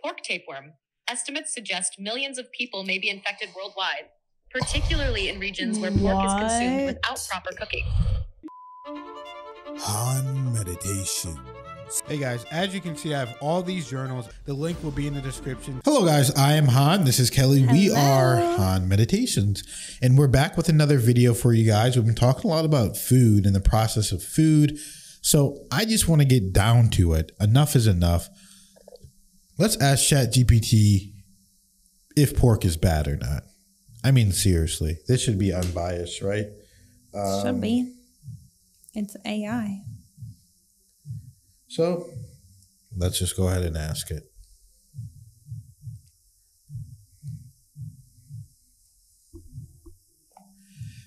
Pork tapeworm. Estimates suggest millions of people may be infected worldwide, particularly in regions where pork is consumed without proper cooking. Han Meditations. Hey guys, as you can see, I have all these journals. The link will be in the description. Hello guys, I am Han. This is Kelly. Hello. We are Han Meditations, and we're back with another video for you guys. We've been talking a lot about food and the process of food. So I just want to get down to it. Enough is enough. Let's ask ChatGPT if pork is bad or not. I mean, seriously, this should be unbiased, right? Should be. It's AI. So let's just go ahead and ask it.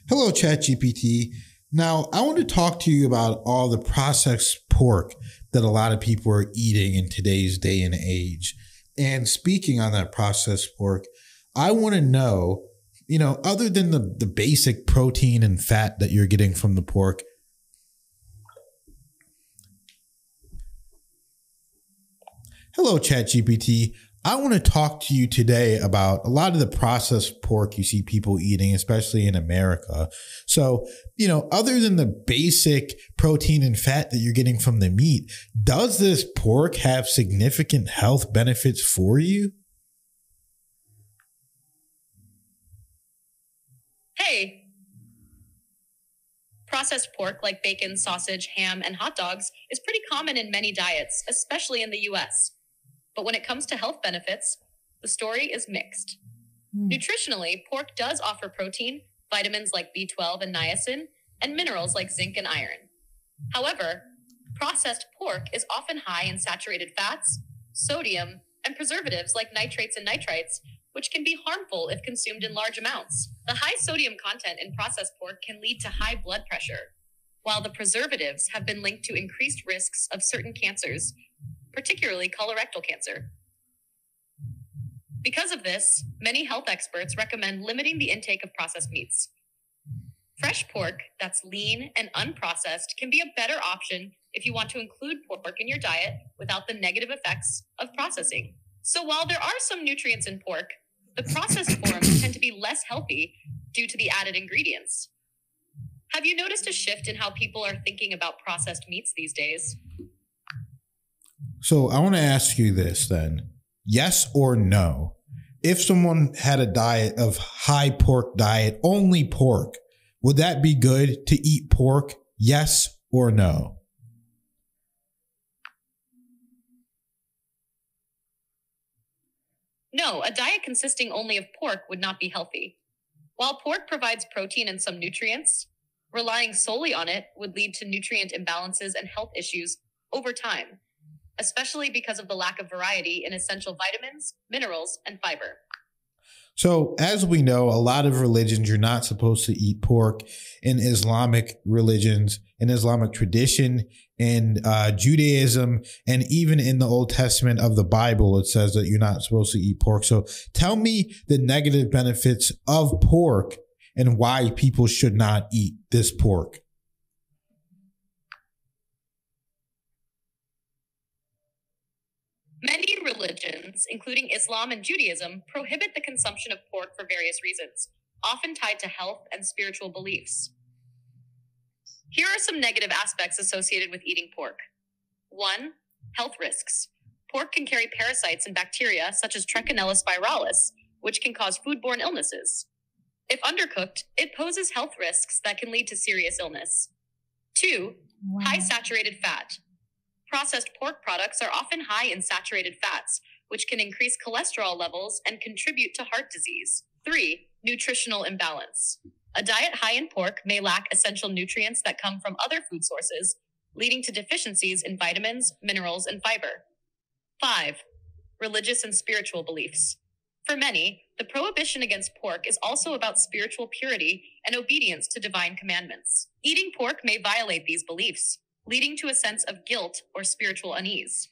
Hello, ChatGPT. Now, I want to talk to you about all the processed pork that a lot of people are eating in today's day and age. And speaking on that processed pork, I want to know, other than the basic protein and fat that you're getting from the pork, hello, ChatGPT. I want to talk to you today about a lot of the processed pork you see people eating, especially in America. So, other than the basic protein and fat that you're getting from the meat, does this pork have significant health benefits for you? Hey. Processed pork like bacon, sausage, ham, and hot dogs is pretty common in many diets, especially in the US. But when it comes to health benefits, the story is mixed. Nutritionally, pork does offer protein, vitamins like B12 and niacin, and minerals like zinc and iron. However, processed pork is often high in saturated fats, sodium, and preservatives like nitrates and nitrites, which can be harmful if consumed in large amounts. The high sodium content in processed pork can lead to high blood pressure, while the preservatives have been linked to increased risks of certain cancers, particularly colorectal cancer. Because of this, many health experts recommend limiting the intake of processed meats. Fresh pork that's lean and unprocessed can be a better option if you want to include pork in your diet without the negative effects of processing. So while there are some nutrients in pork, the processed forms tend to be less healthy due to the added ingredients. Have you noticed a shift in how people are thinking about processed meats these days? So I want to ask you this then, yes or no? If someone had a diet of high pork diet, only pork, would that be good to eat pork? Yes or no? No, a diet consisting only of pork would not be healthy. While pork provides protein and some nutrients, relying solely on it would lead to nutrient imbalances and health issues over time, especially because of the lack of variety in essential vitamins, minerals, and fiber. So as we know, a lot of religions, you're not supposed to eat pork. In Islamic religions, in Islamic tradition, in Judaism, and even in the Old Testament of the Bible, it says that you're not supposed to eat pork. So tell me the negative benefits of pork and why people should not eat this pork. Many religions, including Islam and Judaism, prohibit the consumption of pork for various reasons, often tied to health and spiritual beliefs. Here are some negative aspects associated with eating pork. 1. Health risks. Pork can carry parasites and bacteria such as Trichinella spiralis, which can cause foodborne illnesses. If undercooked, it poses health risks that can lead to serious illness. 2. High saturated fat. Processed pork products are often high in saturated fats, which can increase cholesterol levels and contribute to heart disease. 3. Nutritional imbalance. A diet high in pork may lack essential nutrients that come from other food sources, leading to deficiencies in vitamins, minerals, and fiber. 5. Religious and spiritual beliefs. For many, the prohibition against pork is also about spiritual purity and obedience to divine commandments. Eating pork may violate these beliefs, leading to a sense of guilt or spiritual unease.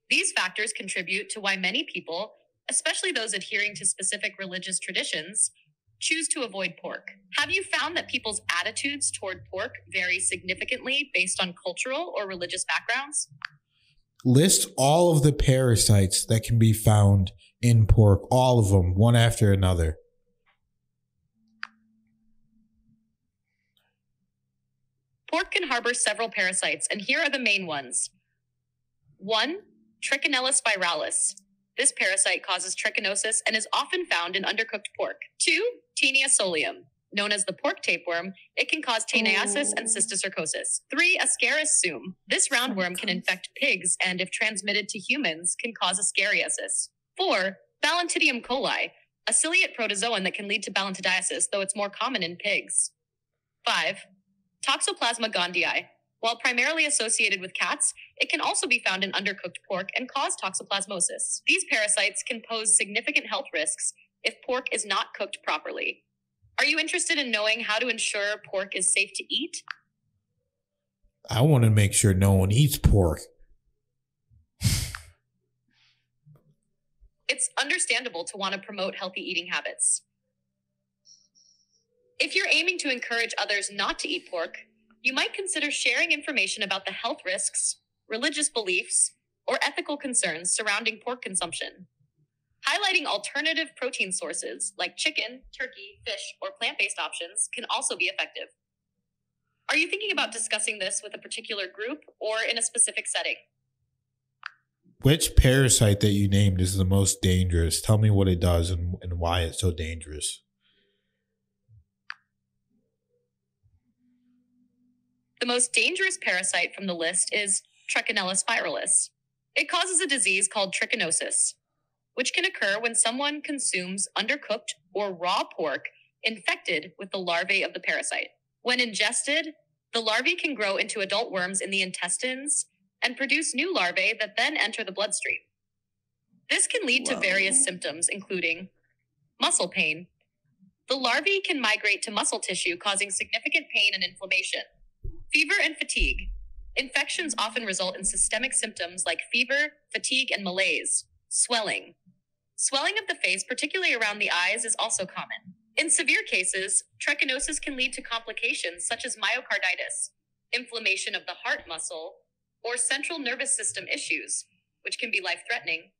These factors contribute to why many people, especially those adhering to specific religious traditions, choose to avoid pork. Have you found that people's attitudes toward pork vary significantly based on cultural or religious backgrounds? List all of the parasites that can be found in pork, all of them, one after another. Pork can harbor several parasites, and here are the main ones. 1. Trichinella spiralis. This parasite causes trichinosis and is often found in undercooked pork. 2. Taenia solium. Known as the pork tapeworm, it can cause taniasis and cysticercosis. 3. Ascaris sum. This roundworm can infect pigs and, if transmitted to humans, can cause ascariasis. 4. Balantidium coli, a ciliate protozoan that can lead to balantidiasis, though it's more common in pigs. 5. Toxoplasma gondii. While primarily associated with cats, it can also be found in undercooked pork and cause toxoplasmosis. These parasites can pose significant health risks if pork is not cooked properly. Are you interested in knowing how to ensure pork is safe to eat? I want to make sure no one eats pork. It's understandable to want to promote healthy eating habits. If you're aiming to encourage others not to eat pork, you might consider sharing information about the health risks, religious beliefs, or ethical concerns surrounding pork consumption. Highlighting alternative protein sources like chicken, turkey, fish, or plant-based options can also be effective. Are you thinking about discussing this with a particular group or in a specific setting? Which parasite that you named is the most dangerous? Tell me what it does and why it's so dangerous. The most dangerous parasite from the list is Trichinella spiralis. It causes a disease called trichinosis, which can occur when someone consumes undercooked or raw pork infected with the larvae of the parasite. When ingested, the larvae can grow into adult worms in the intestines and produce new larvae that then enter the bloodstream. This can lead to various symptoms, including muscle pain. The larvae can migrate to muscle tissue, causing significant pain and inflammation. Fever and fatigue. Infections often result in systemic symptoms like fever, fatigue, and malaise. Swelling. Swelling of the face, particularly around the eyes, is also common. In severe cases, trichinosis can lead to complications such as myocarditis, inflammation of the heart muscle, or central nervous system issues, which can be life-threatening.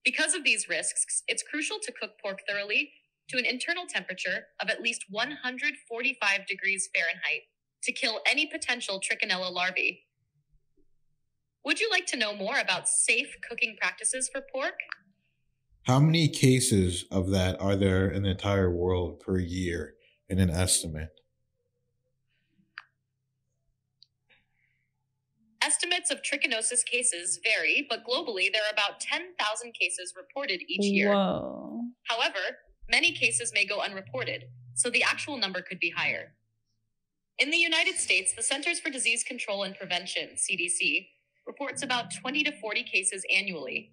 Because of these risks, it's crucial to cook pork thoroughly to an internal temperature of at least 145 degrees Fahrenheit to kill any potential trichinella larvae. Would you like to know more about safe cooking practices for pork? How many cases of that are there in the entire world per year in an estimate? Estimates of trichinosis cases vary, but globally there are about 10,000 cases reported each year. Whoa. However, many cases may go unreported, so the actual number could be higher. In the United States, the Centers for Disease Control and Prevention, CDC, reports about 20 to 40 cases annually,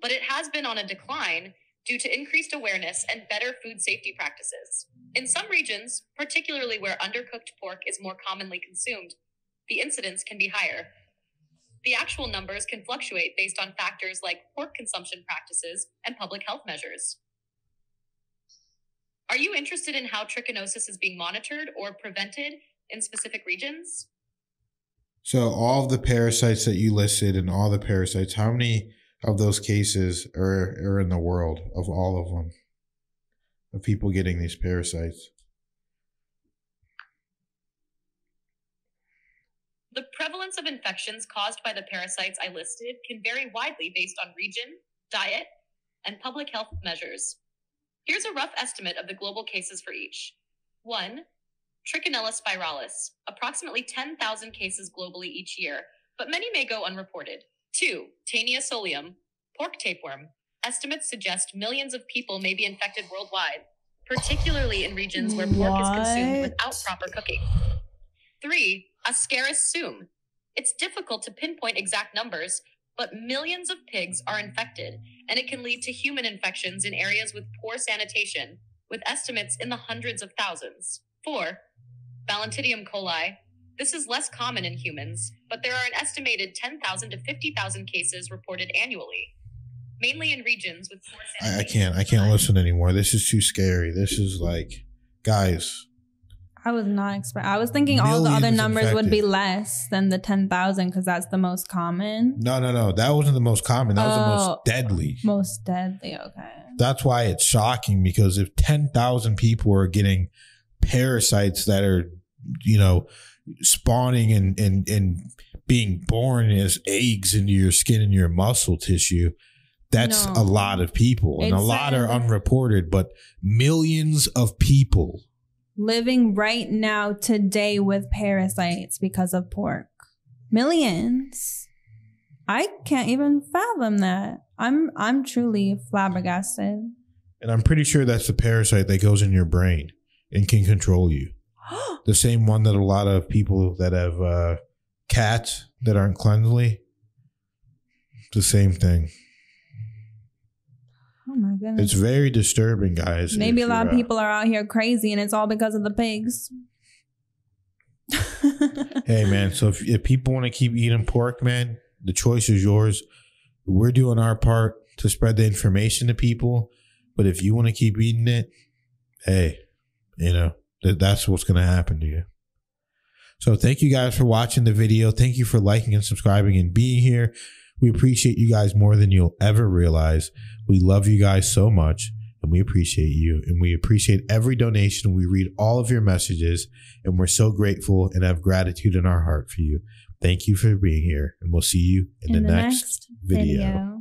but it has been on a decline due to increased awareness and better food safety practices. In some regions, particularly where undercooked pork is more commonly consumed, the incidence can be higher. The actual numbers can fluctuate based on factors like pork consumption practices and public health measures. Are you interested in how trichinosis is being monitored or prevented in specific regions? So all of the parasites that you listed and all the parasites, how many of those cases are in the world, of all of them, of people getting these parasites? The prevalence of infections caused by the parasites I listed can vary widely based on region, diet, and public health measures. Here's a rough estimate of the global cases for each. 1. Trichinella spiralis, approximately 10,000 cases globally each year, but many may go unreported. 2. Taenia solium, pork tapeworm. Estimates suggest millions of people may be infected worldwide, particularly in regions where pork is consumed without proper cooking. 3. Ascaris sum. It's difficult to pinpoint exact numbers, but millions of pigs are infected, and it can lead to human infections in areas with poor sanitation, with estimates in the hundreds of thousands. 4. Balantidium coli. This is less common in humans, but there are an estimated 10,000 to 50,000 cases reported annually, mainly in regions with poor sanitation. I can't listen anymore. This is too scary. This is like, guys. I was not expecting. I was thinking all the other numbers would be less than the 10,000 because that's the most common. No. That wasn't the most common. That was the most deadly. Most deadly. Okay. That's why it's shocking, because if 10,000 people are getting parasites that are, spawning and being born as eggs into your skin and your muscle tissue, that's a lot of people. And a lot are unreported, but millions of people living right now today with parasites because of pork. Millions. I can't even fathom that. I'm truly flabbergasted. And I'm pretty sure that's the parasite that goes in your brain and can control you. The same one that a lot of people that have cats that aren't cleanly. It's the same thing. Oh my goodness. It's very disturbing, guys. Maybe a lot of people are out here crazy and it's all because of the pigs. Hey, man. So if people want to keep eating pork, man, the choice is yours. We're doing our part to spread the information to people. But if you want to keep eating it, hey, that's what's going to happen to you. So thank you guys for watching the video. Thank you for liking and subscribing and being here. We appreciate you guys more than you'll ever realize. We love you guys so much, and we appreciate you. And we appreciate every donation. We read all of your messages, and we're so grateful and have gratitude in our heart for you. Thank you for being here, and we'll see you in the next video.